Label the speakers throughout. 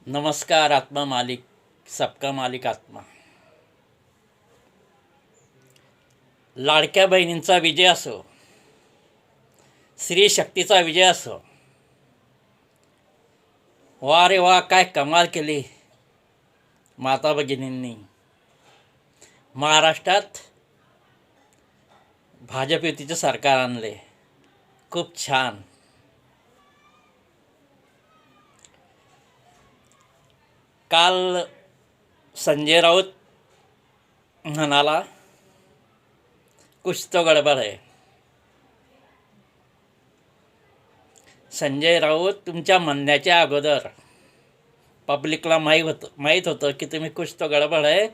Speaker 1: नमस्कार आत्मा मालिक सबका मालिक आत्मा. लाडक्या बहिणींचा विजय असो, स्त्री शक्तीचा विजय असो. वा रे वा, काय कमाल केली माता भगिनींनी. महाराष्ट्रात भाजप युतीचे सरकार आणले. खूप छान. काल संजय राऊत म्हणाला कुछ तो गडबड आहे. संजय राऊत तुमच्या म्हणण्याच्या अगोदर पब्लिकला माहीत होतं की तुम्ही कुछ तो गडबड आहे,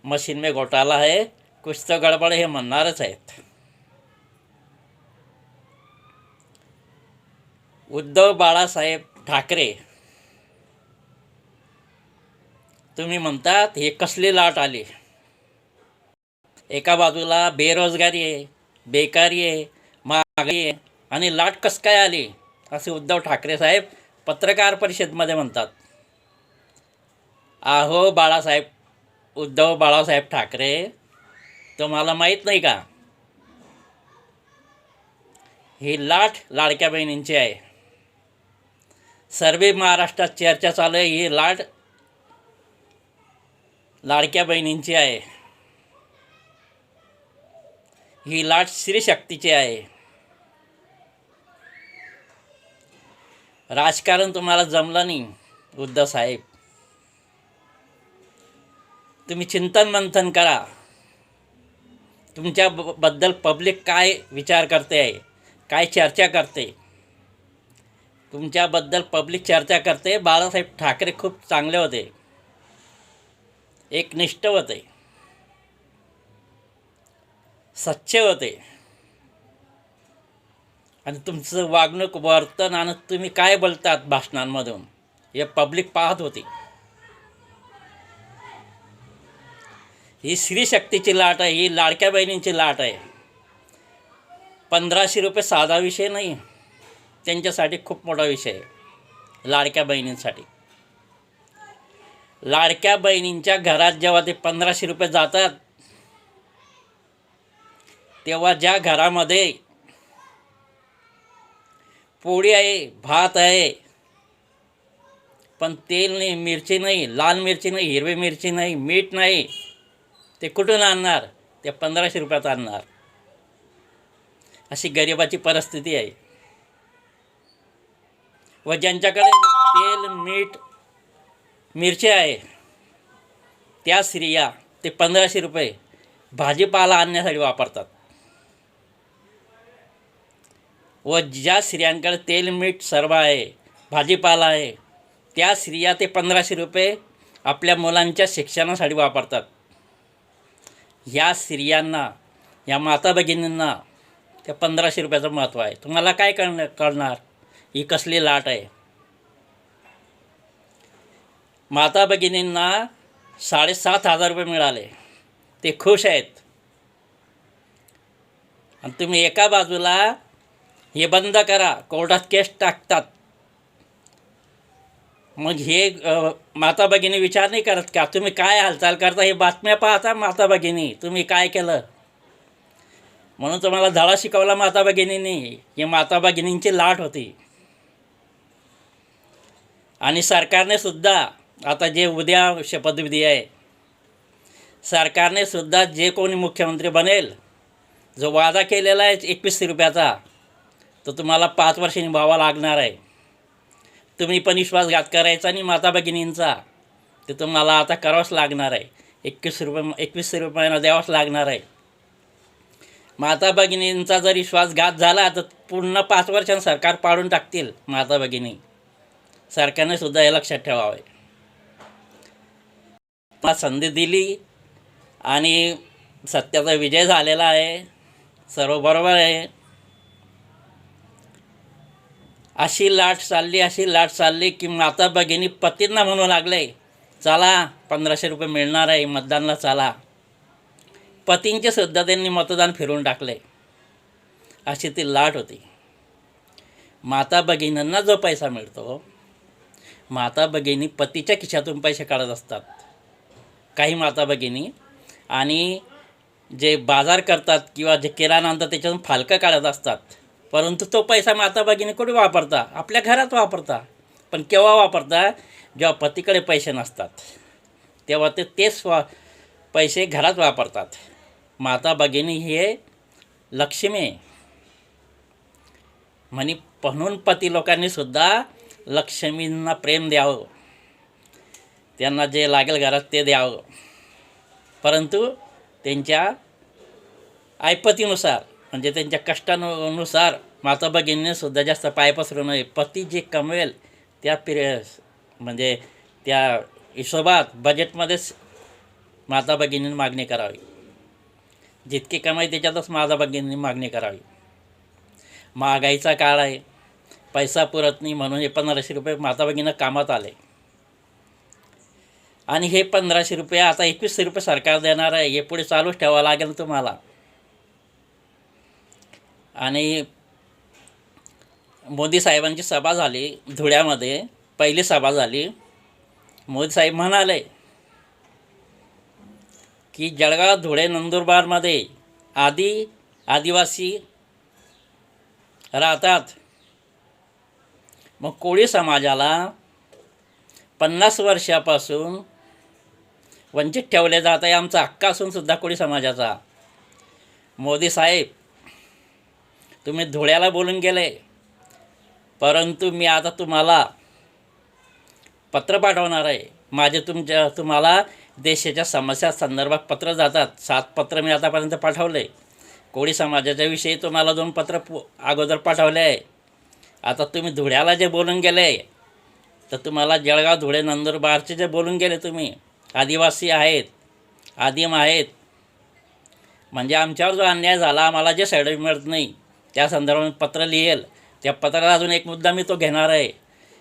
Speaker 1: मशीन में घोटाला है, कुछ तो गडबड हे म्हणणारच आहेत. उद्धव बाळासाहेब ठाकरे तुम्ही म्हणतात हे कसली लाट आली. एका बाजूला बेरोजगारी आहे, बेकारी आहे, महागाई आहे आणि लाट कस काय आली असे उद्धव ठाकरे साहेब पत्रकार परिषदेमध्ये म्हणतात. आहो बाळासाहेब, उद्धव बाळासाहेब ठाकरे, तुम्हाला माहीत नाही का ही लाट लाडक्या बहिणींची आहे. सर्व महाराष्ट्रात चर्चा चालू आहे, ही लाट लाडक्या बहिणींची आहे. ही लाट स्त्री शक्तीची आहे. राजकारण तुम्हाला जमलं नाही उद्धव साहेब. तुम्ही चिंतन मंथन करा. तुमच्याबद्दल पब्लिक काय विचार करते आहे, काय चर्चा करते. तुमच्याबद्दल पब्लिक चर्चा करते. बाळासाहेब ठाकरे खूप चांगले होते, एकनिष्ठ होते, सच्चे होते आणि तुमचं वागणूक, वर्तन आणि तुम्ही काय बोलतात भाषणांमधून हे पब्लिक पाहत होती. ही स्त्री शक्तीची लाट आहे, ही लाडक्या बहिणींची लाट आहे. 1500 रुपये साधा विषय नाही, त्यांच्यासाठी खूप मोठा विषय आहे. लाडक्या बहिणींसाठी, लाडक्या बहिणींच्या घरात जेव्हा ते 1500 रुपये जातात, तेव्हा ज्या घरामध्ये पोळी आहे, भात आहे, पण तेल नाही, मिरची नाही, लाल मिरची नाही, हिरवी मिरची नाही, मीठ नाही, ते कुठून आणणार? ते 1500 रुपयात आणणार. अशी गरिबाची परिस्थिती आहे. व ज्यांच्याकडे तेल, मीठ, मिरची आहे, त्या स्त्रिया ते 1500 रुपये भाजीपाला आणण्यासाठी वापरतात. व ज्या स्त्रियांकडे तेल, मीठ सर्व आहे, भाजीपाला आहे, त्या स्त्रिया ते 1500 रुपये आपल्या मुलांच्या शिक्षणासाठी वापरतात. ह्या स्त्रियांना, या माता भगिनींना त्या 1500 रुपयाचं महत्त्व आहे. तुम्हाला काय कळणार ही कसली लाट आहे. माता भगिनींना 7500 रुपये मिळाले, ते खुश आहेत. आणि तुम्ही एका बाजूला हे बंद करा, कोर्टात केस टाकतात. मग हे माता भगिनी विचार नाही करत का तुम्ही काय हालचाल करता? हे बातम्या पाहता माता भगिनी, तुम्ही काय केलं म्हणून तुम्हाला धडा शिकवला माता भगिनींनी. ही माता भगिनींची लाट होती. आणि सरकारने सुद्धा आता जे उद्या शपथविधी आहे, सरकारने सुद्धा जे कोणी मुख्यमंत्री बनेल, जो वादा केलेला आहे 2100 रुपयाचा, तो तुम्हाला 5 वर्ष निभावावा लागणार आहे. तुम्ही पण विश्वासघात करायचा आणि माता भगिनींचा, ते तुम्हाला आता करावंच लागणार आहे. 2100 रुपयांना द्यावंच लागणार आहे. माता भगिनींचा जर विश्वासघात झाला तर पूर्ण 5 वर्षांत सरकार पाडून टाकतील माता भगिनी. सरकारने सुद्धा हे लक्षात ठेवावे. संधी दिली आणि सत्याचा विजय झालेला आहे. सर्व बरोबर आहे. अशी लाट चालली की माता भगिनी पतींना म्हणू लागले, चला 1500 रुपये मिळणार आहे, मतदानाला चला. पतींचे सुद्धा त्यांनी मतदान फिरवून टाकले. अशी ती लाट होती. माता भगिनींना जो पैसा मिळतो, माता भगिनी पतीच्या खिशातून पैसे काढत असतात, काही माता भगिनी, आणि जे बाजार करतात किंवा जे किराणा आणतात त्याच्यातून फालकं काढत असतात. परंतु तो पैसा माता भगिनी कुठे वापरता? आपल्या घरात वापरता. पण केव्हा वापरता? जेव्हा पतीकडे पैसे नसतात तेव्हा तेच पैसे घरात वापरतात. माता भगिनी हे लक्ष्मी आहे. म्हणून पती लोकांनीसुद्धा लक्ष्मींना प्रेम द्यावं, त्यांना जे लागेल घरात ते द्यावं, परंतु त्यांच्या ऐपतीनुसार म्हणजे त्यांच्या कष्टानुसार माता भगिनींनीसुद्धा जास्त पाय पसरू नये. पती जे कमवेल त्या म्हणजे त्या हिशोबात बजेटमध्येच माता भगिनींनी मागणी करावी. जितकी कमाई त्याच्यातच माता भगिनींनी मागणी करावी. महागाईचा काळ आहे, पैसा पुरत नाही, म्हणून हे 1500 रुपये माता भगिनींना कामात आले. आणि हे 1500 रुपये आता 2100 रुपये सरकार देणार आहे. हे पुढे चालूच ठेवावं लागेल तुम्हाला. आणि मोदी साहेबांची सभा झाली धुळ्यामध्ये, पहिली सभा झाली. मोदी साहेब म्हणाले की जळगाव, धुळे, नंदुरबारमध्ये आदिवासी राहतात. मग कोळी समाजाला 50 वर्षापासून वंचित ठेवले जात आहे. आमचा हक्क असूनसुद्धा कोळी समाजाचा. मोदी साहेब, तुम्ही धुळ्याला बोलून गेले, परंतु मी आता तुम्हाला पत्र पाठवणार आहे. माझे तुम्हाला देशाच्या समस्या संदर्भात पत्र जातात. 7 पत्र मी आतापर्यंत पाठवले. कोळी समाजाच्या विषयी तुम्हाला 2 पत्र अगोदर पाठवले आहे. आता तुम्ही धुळ्याला जे बोलून गेले, तर तुम्हाला जळगाव, धुळे, नंदुरबारचे जे बोलून गेले तुम्ही, आदिवासी आहेत, आदिम आहेत, म्हणजे आमच्यावर जो अन्याय झाला, आम्हाला जे सर्टिफिकेट मिळत नाही त्या संदर्भात पत्र लिहेल. त्या पत्रात अजून एक मुद्दा मी तो घेणार आहे.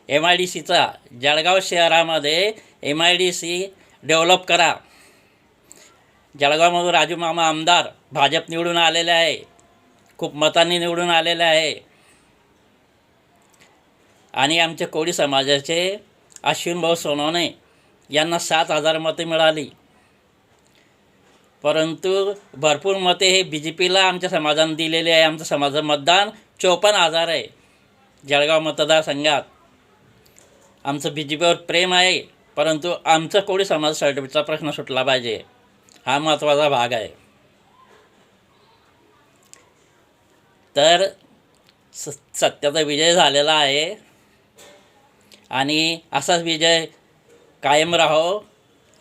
Speaker 1: MIDCचा जळगाव शहरामध्ये MIDC डेव्हलप करा. जळगावमधून राजू मामा आमदार भाजप निवडून आलेले आहे, खूप मतांनी निवडून आलेले आहे. आणि आमच्या कोळी समाजाचे अश्विन भाऊ सोनवणे यांना 7000 मते मिळाली. परंतु भरपूर मते हे BJPला आमच्या समाजाने दिलेले आहे. आमचं समाजाचं मतदान 54,000 आहे. जळगाव मतदारसंघात आमचं BJPवर प्रेम आहे, परंतु आमचं कोळी समाज सर्टिफिकेटचा प्रश्न सुटला पाहिजे, हा महत्त्वाचा भाग आहे. तर सत्याचा विजय झालेला आहे आणि असाच विजय कायम राहो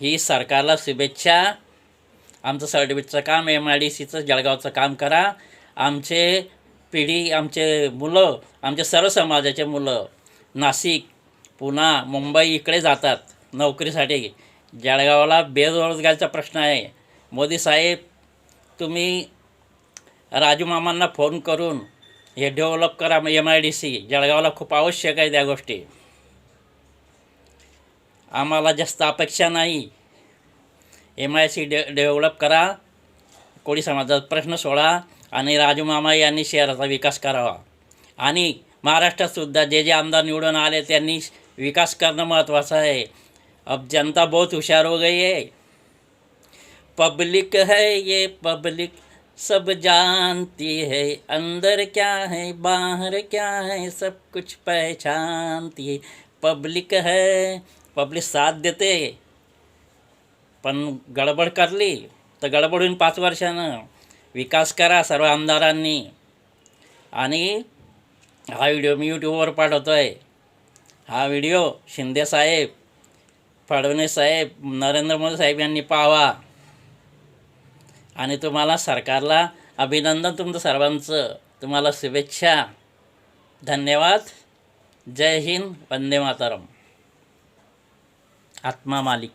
Speaker 1: ही सरकारला शुभेच्छा. आमचं सर्टिफिकेटचं काम, MIDCचं जळगावचं काम करा. आमचे मुलं, आमचे सर्व समाजाचे मुलं नाशिक, पुणा, मुंबई इकडे जातात नोकरीसाठी. जळगावला बेरोजगारीचा प्रश्न आहे. मोदी साहेब, तुम्ही राजू मामांना फोन करून हे डेव्हलप करा. MIDC जळगावला खूप आवश्यक आहे त्या गोष्टी. आम्हाला जास्त अपेक्षा नाही. MIDC डेव्हलप करा, कोळी समाजाचा प्रश्न सोडा आणि राजू मामा यांनी शहराचा विकास करावा. आणि महाराष्ट्रातसुद्धा जे आमदार निवडून आले त्यांनी विकास करणं महत्त्वाचं आहे. अब जनता बहुत होशियार हो गई है. पब्लिक है ये पब्लिक सब जानती है, अंदर क्या है बाहर क्या है सब कुछ पहचानती है. पब्लिक है, पब्लिक साथ देते, पण गडबड करली तर गडबड होईन 5 वर्षानं. विकास करा सर्व आमदारांनी. आणि हा व्हिडिओ मी यूट्यूबवर पाठवतो आहे. हा व्हिडिओ शिंदेसाहेब, फडणवीस साहेब, नरेंद्र मोदी साहेब यांनी पाहावा. आणि तुम्हाला सरकारला अभिनंदन तुमचं सर्वांचं. तुम्हाला शुभेच्छा. धन्यवाद. जय हिंद. वंदे मातरम. आत्मा मालिक.